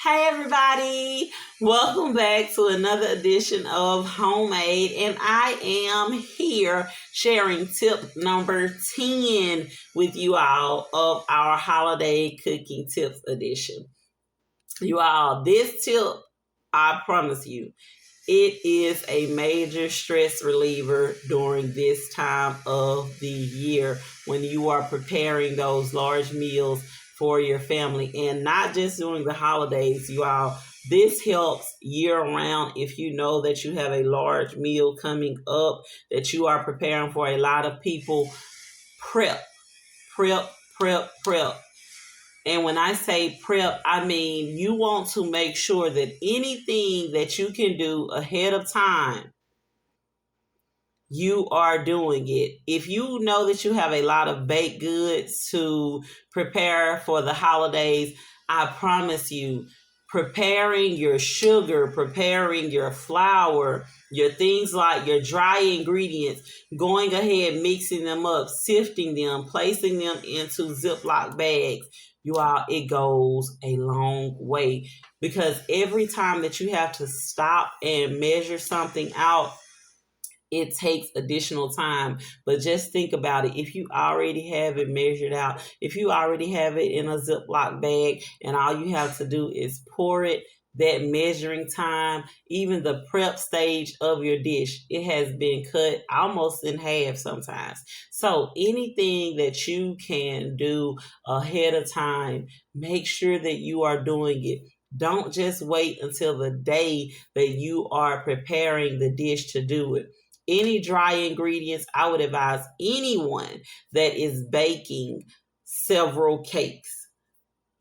Hey everybody, welcome back to another edition of Homemade, and I am here sharing tip number 10 with you all of our holiday cooking tips edition. You all, this tip, I promise you, it is a major stress reliever during this time of the year when you are preparing those large meals for your family, and not just during the holidays, you all. This helps year round if you know that you have a large meal coming up, that you are preparing for a lot of people. Prep, prep. And when I say prep, I mean you want to make sure that anything that you can do ahead of time, you are doing it. If you know that you have a lot of baked goods to prepare for the holidays, I promise you, preparing your sugar, preparing your flour, your things like your dry ingredients, going ahead, mixing them up, sifting them, placing them into Ziploc bags, you all, it goes a long way, because every time that you have to stop and measure something out, it takes additional time. But just think about it. If you already have it measured out, if you already have it in a Ziploc bag, and all you have to do is pour it, that measuring time, even the prep stage of your dish, it has been cut almost in half sometimes. So anything that you can do ahead of time, make sure that you are doing it. Don't just wait until the day that you are preparing the dish to do it. Any dry ingredients, I would advise anyone that is baking several cakes.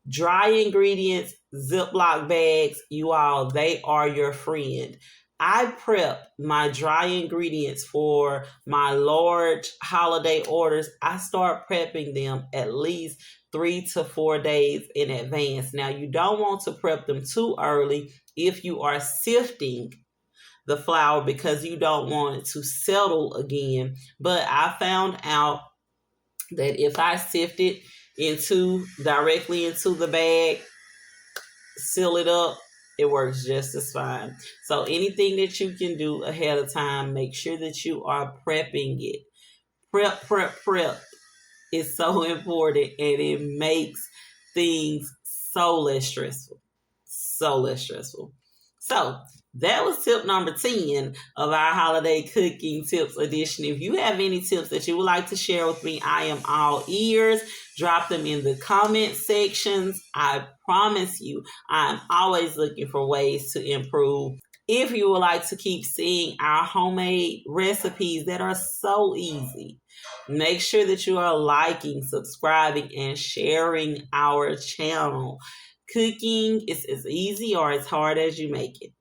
Dry ingredients, Ziploc bags, you all, they are your friend. I prep my dry ingredients for my large holiday orders. I start prepping them at least 3 to 4 days in advance. Now, you don't want to prep them too early if you are sifting the flour, because you don't want it to settle again. But I found out that if I sift it directly into the bag, seal it up, it works just as fine. So anything that you can do ahead of time, make sure that you are prepping it. Prep is so important, and it makes things so less stressful. So less stressful. So that was tip number 10 of our holiday cooking tips edition. If you have any tips that you would like to share with me, I am all ears. Drop them in the comment sections. I promise you, I'm always looking for ways to improve. If you would like to keep seeing our homemade recipes that are so easy, make sure that you are liking, subscribing, and sharing our channel. Cooking is as easy or as hard as you make it.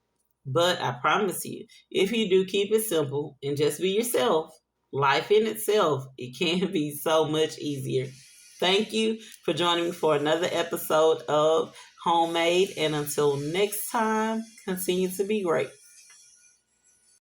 But I promise you, if you do keep it simple and just be yourself, life in itself, it can be so much easier. Thank you for joining me for another episode of Homemade. And until next time, continue to be great.